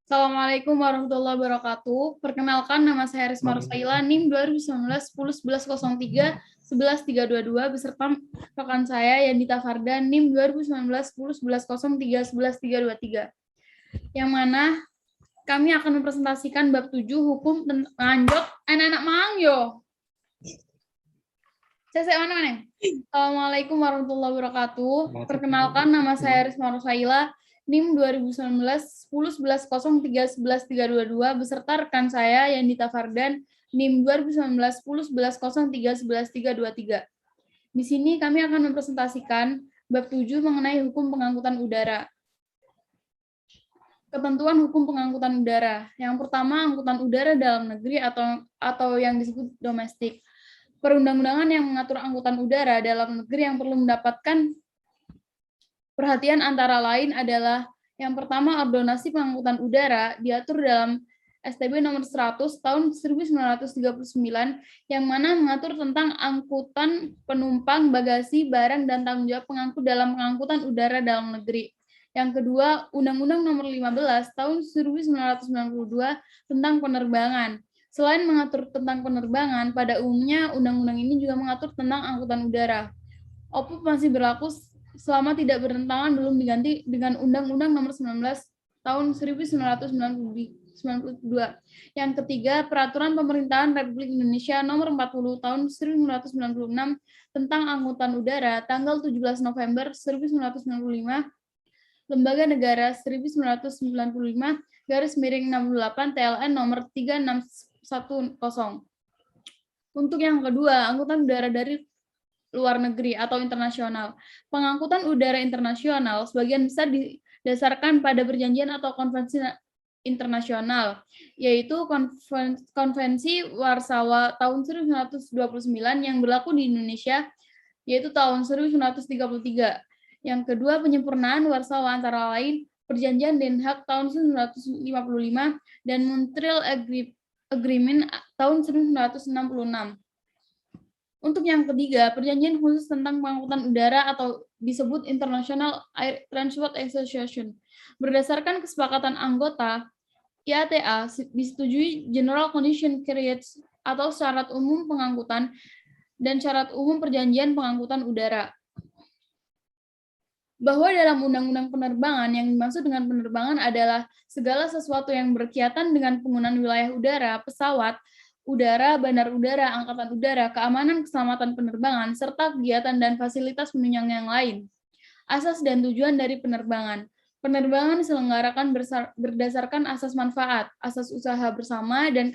Assalamualaikum warahmatullahi wabarakatuh. Perkenalkan, nama saya Risma Rusaila, NIM 2019-10-1103-11-322, beserta rekan saya Yandita Farda, NIM 2019-10-1103-11-323. Yang mana kami akan mempresentasikan bab 7 hukum lanjut anak-anak mangyo. Saya mana? Assalamualaikum warahmatullahi wabarakatuh. Perkenalkan, nama saya Risma Rusaila, NIM 2019-10-11-03-11-322, beserta rekan saya Yandita Fardan, NIM 2019-10-11-03-11-323. Di sini kami akan mempresentasikan bab 7 mengenai hukum pengangkutan udara. Ketentuan hukum pengangkutan udara. Yang pertama, angkutan udara dalam negeri atau yang disebut domestik. Perundang-undangan yang mengatur angkutan udara dalam negeri yang perlu mendapatkan perhatian antara lain adalah yang pertama, ordonansi pengangkutan udara diatur dalam STB nomor 100 tahun 1939 yang mana mengatur tentang angkutan penumpang, bagasi, barang, dan tanggung jawab pengangkut dalam pengangkutan udara dalam negeri. Yang kedua, Undang-Undang nomor 15 tahun 1992 tentang penerbangan. Selain mengatur tentang penerbangan, pada umumnya undang-undang ini juga mengatur tentang angkutan udara. OPUP masih berlaku selama tidak bertentangan belum diganti dengan Undang-Undang nomor 19 tahun 1992. Yang ketiga, Peraturan Pemerintahan Republik Indonesia nomor 40 tahun 1996 tentang angkutan udara tanggal 17 November 1995, Lembaga Negara 1995 /68 TLN nomor 3610. Untuk yang kedua, angkutan udara dari luar negeri atau internasional. Pengangkutan udara internasional sebagian besar didasarkan pada perjanjian atau konvensi internasional, yaitu Konvensi Warsawa tahun 1929 yang berlaku di Indonesia, yaitu tahun 1933. Yang kedua, penyempurnaan Warsawa antara lain Perjanjian Den Haag tahun 1955 dan Montreal Agreement tahun 1966. Untuk yang ketiga, perjanjian khusus tentang pengangkutan udara atau disebut International Air Transport Association. Berdasarkan kesepakatan anggota, IATA disetujui General Condition Criteria atau syarat umum pengangkutan dan syarat umum perjanjian pengangkutan udara. Bahwa dalam Undang-Undang Penerbangan yang dimaksud dengan penerbangan adalah segala sesuatu yang berkaitan dengan penggunaan wilayah udara, pesawat, udara, bandar udara, angkatan udara, keamanan keselamatan penerbangan, serta kegiatan dan fasilitas penunjang yang lain. Asas dan tujuan dari penerbangan. Penerbangan diselenggarakan berdasarkan asas manfaat, asas usaha bersama dan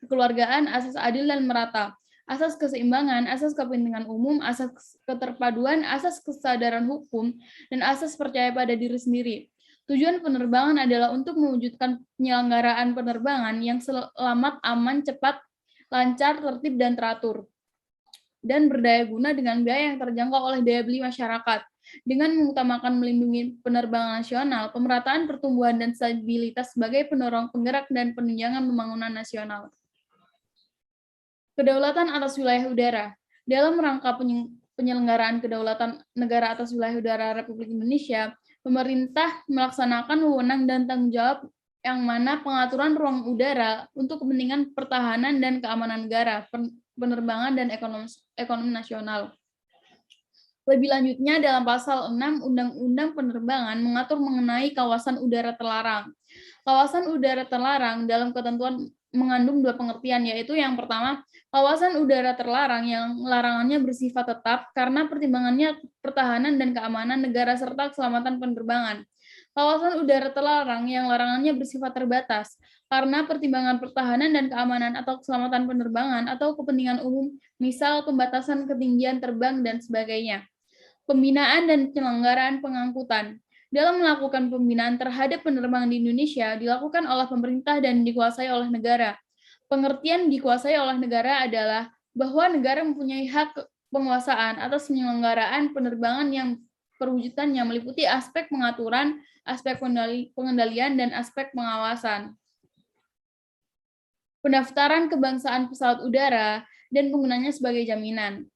kekeluargaan, asas adil dan merata, asas keseimbangan, asas kepentingan umum, asas keterpaduan, asas kesadaran hukum, dan asas percaya pada diri sendiri. Tujuan penerbangan adalah untuk mewujudkan penyelenggaraan penerbangan yang selamat, aman, cepat, lancar, tertib, dan teratur, dan berdaya guna dengan biaya yang terjangkau oleh daya beli masyarakat, dengan mengutamakan melindungi penerbangan nasional, pemerataan pertumbuhan dan stabilitas sebagai pendorong penggerak dan penunjangan pembangunan nasional. Kedaulatan atas wilayah udara. Dalam rangka penyelenggaraan kedaulatan negara atas wilayah udara Republik Indonesia, pemerintah melaksanakan wewenang dan tanggung jawab yang mana pengaturan ruang udara untuk kepentingan pertahanan dan keamanan negara, penerbangan, dan ekonomi nasional. Lebih lanjutnya, dalam pasal 6 Undang-Undang Penerbangan mengatur mengenai kawasan udara terlarang. Kawasan udara terlarang dalam ketentuan mengandung dua pengertian, yaitu yang pertama, kawasan udara terlarang yang larangannya bersifat tetap karena pertimbangannya pertahanan dan keamanan negara serta keselamatan penerbangan. Kawasan udara terlarang yang larangannya bersifat terbatas karena pertimbangan pertahanan dan keamanan atau keselamatan penerbangan atau kepentingan umum, misal pembatasan ketinggian terbang dan sebagainya. Pembinaan dan penyelenggaraan pengangkutan. Dalam melakukan pembinaan terhadap penerbangan di Indonesia dilakukan oleh pemerintah dan dikuasai oleh negara. Pengertian dikuasai oleh negara adalah bahwa negara mempunyai hak penguasaan atas penyelenggaraan penerbangan yang perwujudannya meliputi aspek pengaturan, aspek pengendalian, dan aspek pengawasan. Pendaftaran kebangsaan pesawat udara dan penggunanya sebagai jaminan.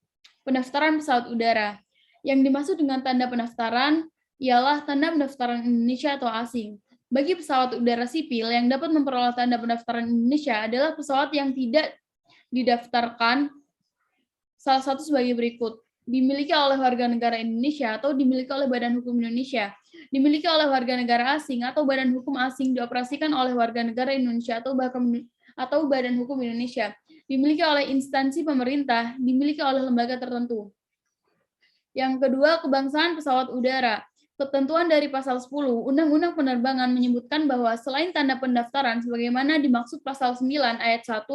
Pendaftaran pesawat udara. Yang dimaksud dengan tanda pendaftaran ialah tanda pendaftaran Indonesia atau asing. Bagi pesawat udara sipil yang dapat memperoleh tanda pendaftaran Indonesia adalah pesawat yang tidak didaftarkan salah satu sebagai berikut. Dimiliki oleh warga negara Indonesia atau dimiliki oleh Badan Hukum Indonesia. Dimiliki oleh warga negara asing atau badan hukum asing dioperasikan oleh warga negara Indonesia atau Badan Hukum Indonesia. Dimiliki oleh instansi pemerintah, dimiliki oleh lembaga tertentu. Yang kedua, kebangsaan pesawat udara. Ketentuan dari pasal 10 Undang-Undang Penerbangan menyebutkan bahwa selain tanda pendaftaran sebagaimana dimaksud pasal 9 ayat 1,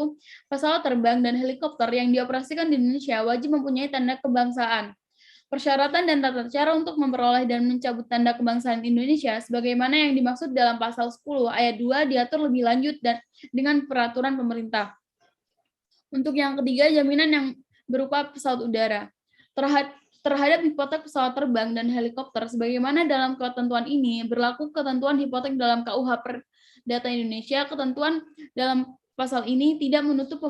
pesawat terbang dan helikopter yang dioperasikan di Indonesia wajib mempunyai tanda kebangsaan. Persyaratan dan tata cara untuk memperoleh dan mencabut tanda kebangsaan Indonesia sebagaimana yang dimaksud dalam pasal 10 ayat 2 diatur lebih lanjut dan dengan peraturan pemerintah. Untuk yang ketiga, jaminan yang berupa pesawat udara. Terhadap hipotek pesawat terbang dan helikopter, sebagaimana dalam ketentuan ini, berlaku ketentuan hipotek dalam KUH Perdata Indonesia. Ketentuan dalam pasal ini tidak menutup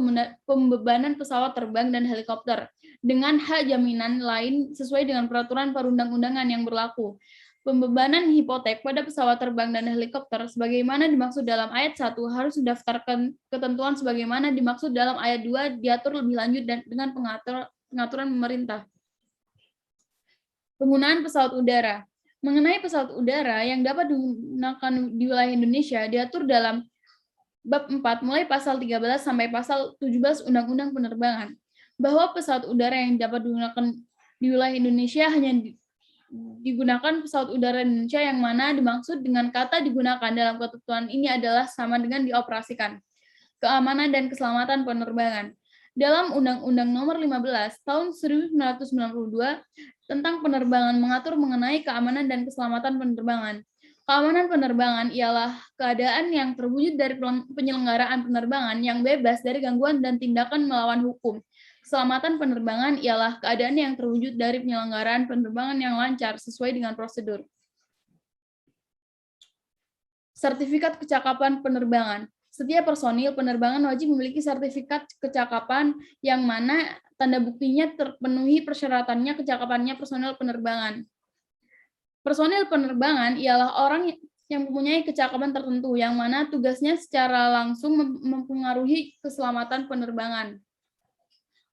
pembebanan pesawat terbang dan helikopter dengan hak jaminan lain sesuai dengan peraturan perundang-undangan yang berlaku. Pembebanan hipotek pada pesawat terbang dan helikopter sebagaimana dimaksud dalam ayat 1 harus didaftarkan ketentuan sebagaimana dimaksud dalam ayat 2 diatur lebih lanjut dan dengan pengaturan pemerintah. Penggunaan pesawat udara. Mengenai pesawat udara yang dapat digunakan di wilayah Indonesia diatur dalam bab 4 mulai pasal 13 sampai pasal 17 Undang-Undang Penerbangan. Bahwa pesawat udara yang dapat digunakan di wilayah Indonesia hanya digunakan pesawat udara Indonesia yang mana dimaksud dengan kata digunakan dalam ketentuan ini adalah sama dengan dioperasikan. Keamanan dan keselamatan penerbangan. Dalam Undang-Undang Nomor 15 Tahun 1992 tentang penerbangan mengatur mengenai keamanan dan keselamatan penerbangan. Keamanan penerbangan ialah keadaan yang terwujud dari penyelenggaraan penerbangan yang bebas dari gangguan dan tindakan melawan hukum. Keselamatan penerbangan ialah keadaan yang terwujud dari penyelenggaraan penerbangan yang lancar sesuai dengan prosedur. Sertifikat kecakapan penerbangan. Setiap personil penerbangan wajib memiliki sertifikat kecakapan yang mana tanda buktinya terpenuhi persyaratannya kecakapannya personil penerbangan. Personil penerbangan ialah orang yang mempunyai kecakapan tertentu yang mana tugasnya secara langsung mempengaruhi keselamatan penerbangan.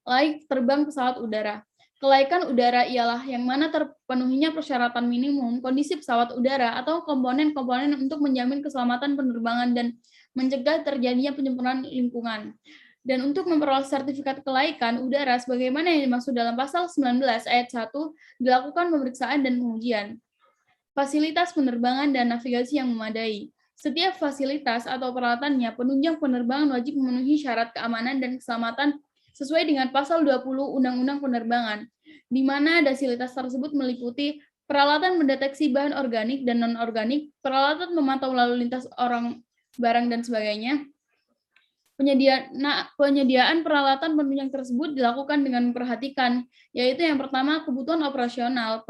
Laik terbang pesawat udara. Kelaikan udara ialah yang mana terpenuhinya persyaratan minimum kondisi pesawat udara atau komponen-komponen untuk menjamin keselamatan penerbangan dan mencegah terjadinya penyempurnaan lingkungan. Dan untuk memperoleh sertifikat kelaikan udara sebagaimana yang dimaksud dalam pasal 19 ayat 1 dilakukan pemeriksaan dan pengujian. Fasilitas penerbangan dan navigasi yang memadai. Setiap fasilitas atau peralatannya penunjang penerbangan wajib memenuhi syarat keamanan dan keselamatan sesuai dengan pasal 20 Undang-Undang Penerbangan, di mana fasilitas tersebut meliputi peralatan mendeteksi bahan organik dan non-organik, peralatan memantau lalu lintas orang, barang, dan sebagainya. Penyediaan peralatan penunjang tersebut dilakukan dengan memperhatikan, yaitu yang pertama kebutuhan operasional,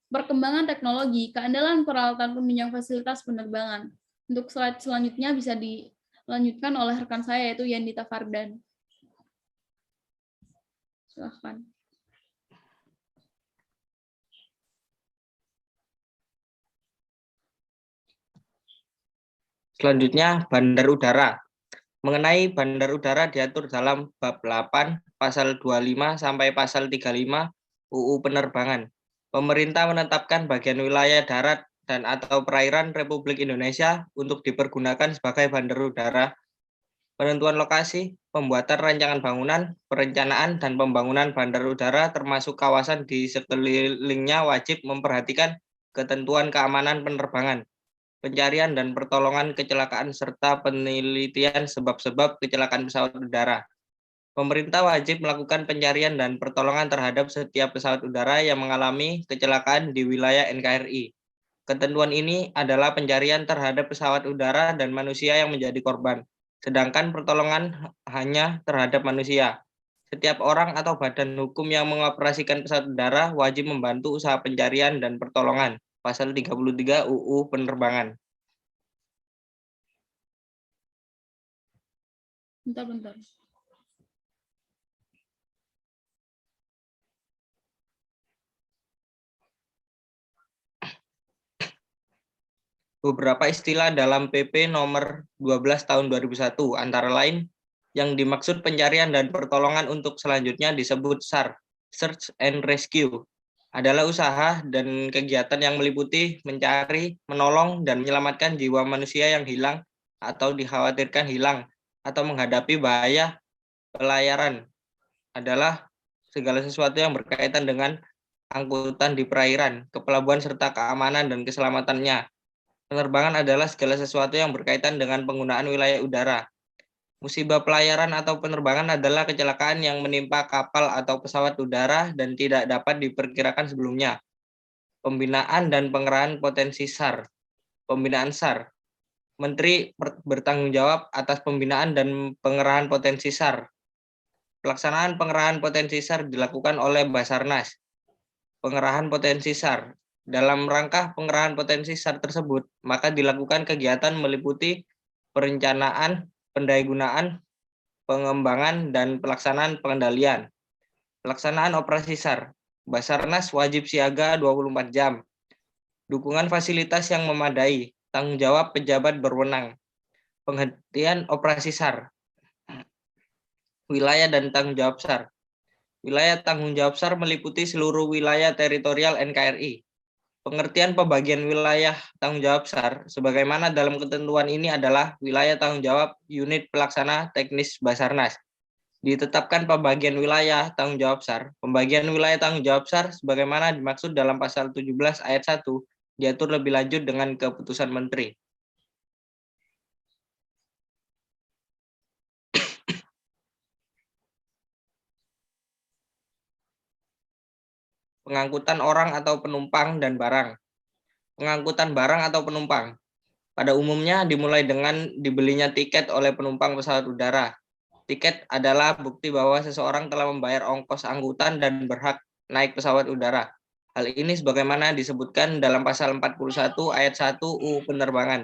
perkembangan teknologi, keandalan peralatan penunjang fasilitas penerbangan. Untuk slide selanjutnya bisa dilanjutkan oleh rekan saya yaitu Yandita Fardan. Silahkan. Selanjutnya, bandar udara. Mengenai bandar udara diatur dalam bab 8, pasal 25 sampai pasal 35 UU Penerbangan. Pemerintah menetapkan bagian wilayah darat dan atau perairan Republik Indonesia untuk dipergunakan sebagai bandar udara. Penentuan lokasi, pembuatan rancangan bangunan, perencanaan, dan pembangunan bandar udara termasuk kawasan di sekelilingnya wajib memperhatikan ketentuan keamanan penerbangan, pencarian dan pertolongan kecelakaan, serta penelitian sebab-sebab kecelakaan pesawat udara. Pemerintah wajib melakukan pencarian dan pertolongan terhadap setiap pesawat udara yang mengalami kecelakaan di wilayah NKRI. Ketentuan ini adalah pencarian terhadap pesawat udara dan manusia yang menjadi korban, sedangkan pertolongan hanya terhadap manusia. Setiap orang atau badan hukum yang mengoperasikan pesawat udara wajib membantu usaha pencarian dan pertolongan. Pasal 33 UU Penerbangan. Bentar. beberapa istilah dalam PP nomor 12 tahun 2001, antara lain yang dimaksud pencarian dan pertolongan untuk selanjutnya disebut SAR, Search and Rescue, adalah usaha dan kegiatan yang meliputi mencari, menolong, dan menyelamatkan jiwa manusia yang hilang atau dikhawatirkan hilang atau menghadapi bahaya pelayaran. Adalah segala sesuatu yang berkaitan dengan angkutan di perairan, kepelabuhan, serta keamanan dan keselamatannya. Penerbangan adalah segala sesuatu yang berkaitan dengan penggunaan wilayah udara. Musibah pelayaran atau penerbangan adalah kecelakaan yang menimpa kapal atau pesawat udara dan tidak dapat diperkirakan sebelumnya. Pembinaan dan pengerahan potensi SAR. Pembinaan SAR. Menteri bertanggung jawab atas pembinaan dan pengerahan potensi SAR. Pelaksanaan pengerahan potensi SAR dilakukan oleh Basarnas. Pengerahan potensi SAR. Dalam rangka pengerahan potensi SAR tersebut, maka dilakukan kegiatan meliputi perencanaan, pendayagunaan, pengembangan, dan pelaksanaan pengendalian. Pelaksanaan operasi SAR. Basarnas wajib siaga 24 jam. Dukungan fasilitas yang memadai. Tanggung jawab pejabat berwenang. Penghentian operasi SAR. Wilayah dan tanggung jawab SAR. Wilayah tanggung jawab SAR meliputi seluruh wilayah teritorial NKRI. Pengertian pembagian wilayah tanggung jawab SAR sebagaimana dalam ketentuan ini adalah wilayah tanggung jawab unit pelaksana teknis Basarnas. Ditetapkan pembagian wilayah tanggung jawab SAR. Pembagian wilayah tanggung jawab SAR sebagaimana dimaksud dalam pasal 17 ayat 1 diatur lebih lanjut dengan keputusan Menteri. Pengangkutan orang atau penumpang dan barang. Pengangkutan barang atau penumpang pada umumnya dimulai dengan dibelinya tiket oleh penumpang pesawat udara. Tiket adalah bukti bahwa seseorang telah membayar ongkos angkutan dan berhak naik pesawat udara. Hal ini sebagaimana disebutkan dalam pasal 41 ayat 1 UU Penerbangan,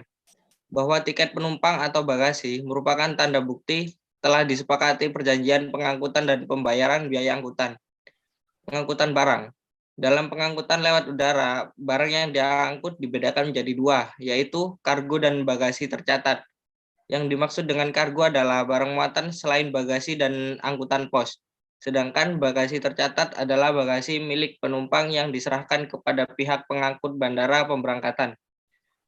bahwa tiket penumpang atau bagasi merupakan tanda bukti telah disepakati perjanjian pengangkutan dan pembayaran biaya angkutan. Pengangkutan barang. Dalam pengangkutan lewat udara, barang yang diangkut dibedakan menjadi dua, yaitu kargo dan bagasi tercatat. Yang dimaksud dengan kargo adalah barang muatan selain bagasi dan angkutan pos. Sedangkan bagasi tercatat adalah bagasi milik penumpang yang diserahkan kepada pihak pengangkut bandara pemberangkatan.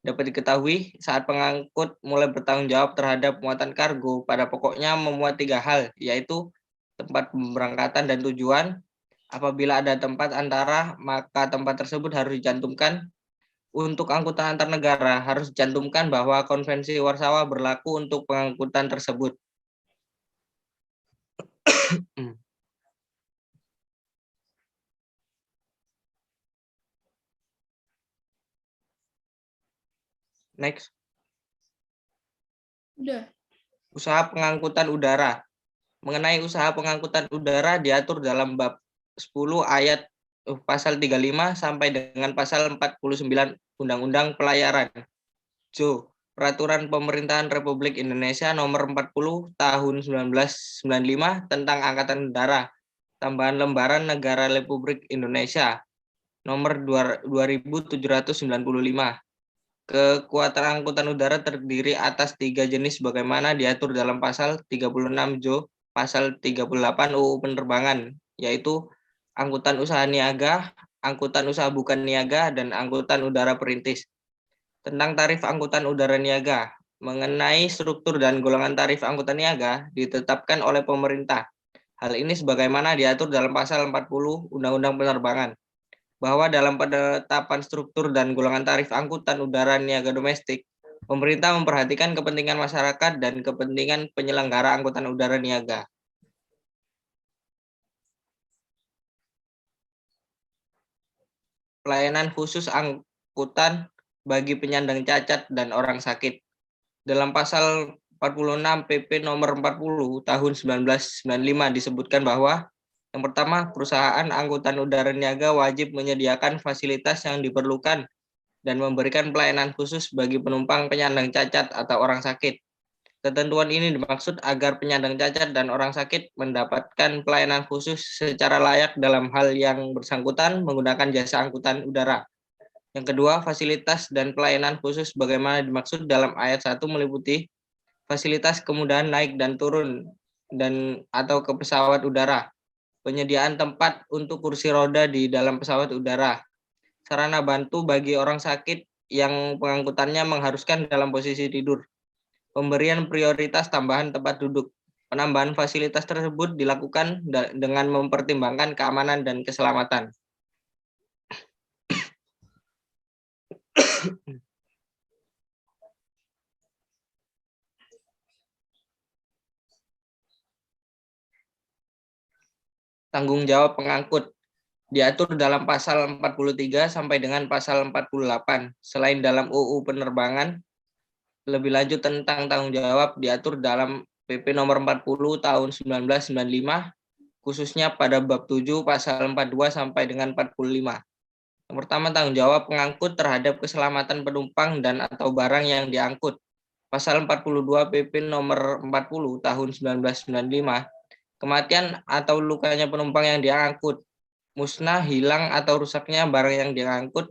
Dapat diketahui, saat pengangkut mulai bertanggung jawab terhadap muatan kargo, pada pokoknya memuat 3 hal, yaitu tempat pemberangkatan dan tujuan. Apabila ada tempat antara, maka tempat tersebut harus dicantumkan. Untuk angkutan antar negara harus dicantumkan bahwa Konvensi Warsawa berlaku untuk pengangkutan tersebut. Next. Udah. Usaha pengangkutan udara. Mengenai usaha pengangkutan udara diatur dalam bab 10 ayat pasal 35 sampai dengan pasal 49 Undang-Undang Pelayaran. Peraturan Pemerintahan Republik Indonesia Nomor 40 Tahun 1995 tentang Angkatan Udara. Tambahan lembaran Negara Republik Indonesia Nomor 2795. Kekuatan angkutan udara terdiri atas 3 jenis sebagaimana diatur dalam pasal 36 Jo, pasal 38 UU Penerbangan, yaitu angkutan usaha niaga, angkutan usaha bukan niaga, dan angkutan udara perintis. Tentang tarif angkutan udara niaga, mengenai struktur dan golongan tarif angkutan niaga ditetapkan oleh pemerintah. Hal ini sebagaimana diatur dalam pasal 40 Undang-Undang Penerbangan, bahwa dalam penetapan struktur dan golongan tarif angkutan udara niaga domestik, pemerintah memperhatikan kepentingan masyarakat dan kepentingan penyelenggara angkutan udara niaga. Pelayanan khusus angkutan bagi penyandang cacat dan orang sakit. Dalam pasal 46 PP nomor 40 tahun 1995 disebutkan bahwa yang pertama, perusahaan angkutan udara niaga wajib menyediakan fasilitas yang diperlukan dan memberikan pelayanan khusus bagi penumpang penyandang cacat atau orang sakit. Ketentuan ini dimaksud agar penyandang cacat dan orang sakit mendapatkan pelayanan khusus secara layak dalam hal yang bersangkutan menggunakan jasa angkutan udara. Yang kedua, fasilitas dan pelayanan khusus bagaimana dimaksud dalam ayat 1 meliputi fasilitas kemudahan naik dan turun atau ke pesawat udara, penyediaan tempat untuk kursi roda di dalam pesawat udara, sarana bantu bagi orang sakit yang pengangkutannya mengharuskan dalam posisi tidur, pemberian prioritas tambahan tempat duduk. Penambahan fasilitas tersebut dilakukan dengan mempertimbangkan keamanan dan keselamatan. Tanggung jawab pengangkut diatur dalam pasal 43 sampai dengan pasal 48. Selain dalam UU Penerbangan, lebih lanjut tentang tanggung jawab diatur dalam PP nomor 40 tahun 1995, khususnya pada bab 7 pasal 42 sampai dengan 45. Yang pertama, tanggung jawab pengangkut terhadap keselamatan penumpang dan atau barang yang diangkut. Pasal 42 PP nomor 40 tahun 1995, kematian atau lukanya penumpang yang diangkut, musnah, hilang atau rusaknya barang yang diangkut,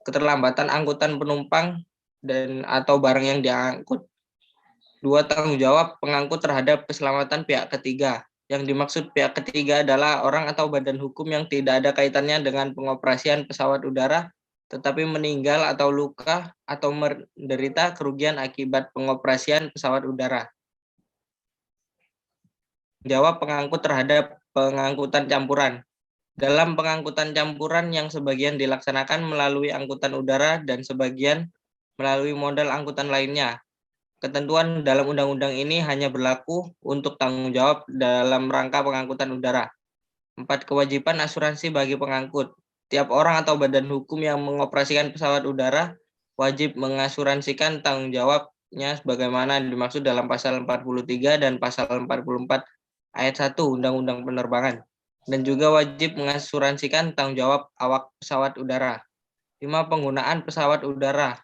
keterlambatan angkutan penumpang dan atau barang yang diangkut. 2. Tanggung jawab pengangkut terhadap keselamatan pihak ketiga. Yang dimaksud pihak ketiga adalah orang atau badan hukum yang tidak ada kaitannya dengan pengoperasian pesawat udara, tetapi meninggal atau luka atau menderita kerugian akibat pengoperasian pesawat udara. Jawab pengangkut terhadap pengangkutan campuran. Dalam pengangkutan campuran yang sebagian dilaksanakan melalui angkutan udara dan sebagian melalui modal angkutan lainnya. Ketentuan dalam undang-undang ini hanya berlaku untuk tanggung jawab dalam rangka pengangkutan udara. 4. Kewajiban asuransi bagi pengangkut. Tiap orang atau badan hukum yang mengoperasikan pesawat udara wajib mengasuransikan tanggung jawabnya sebagaimana dimaksud dalam pasal 43 dan pasal 44 ayat 1 Undang-Undang Penerbangan, dan juga wajib mengasuransikan tanggung jawab awak pesawat udara. 5. Penggunaan pesawat udara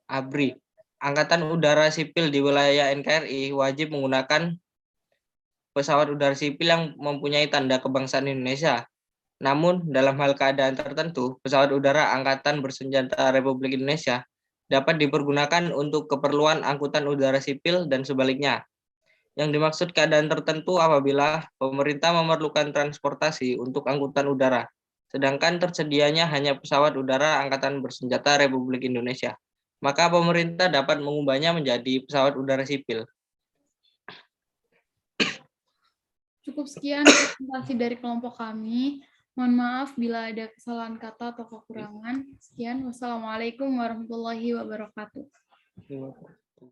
ABRI. Angkatan Udara Sipil di wilayah NKRI wajib menggunakan pesawat udara sipil yang mempunyai tanda kebangsaan Indonesia. Namun, dalam hal keadaan tertentu, pesawat udara Angkatan Bersenjata Republik Indonesia dapat dipergunakan untuk keperluan angkutan udara sipil dan sebaliknya. Yang dimaksud keadaan tertentu apabila pemerintah memerlukan transportasi untuk angkutan udara, sedangkan tersedianya hanya pesawat udara Angkatan Bersenjata Republik Indonesia, maka pemerintah dapat mengubahnya menjadi pesawat udara sipil. Cukup sekian presentasi dari kelompok kami. Mohon maaf bila ada kesalahan kata atau kekurangan. Sekian, wassalamualaikum warahmatullahi wabarakatuh.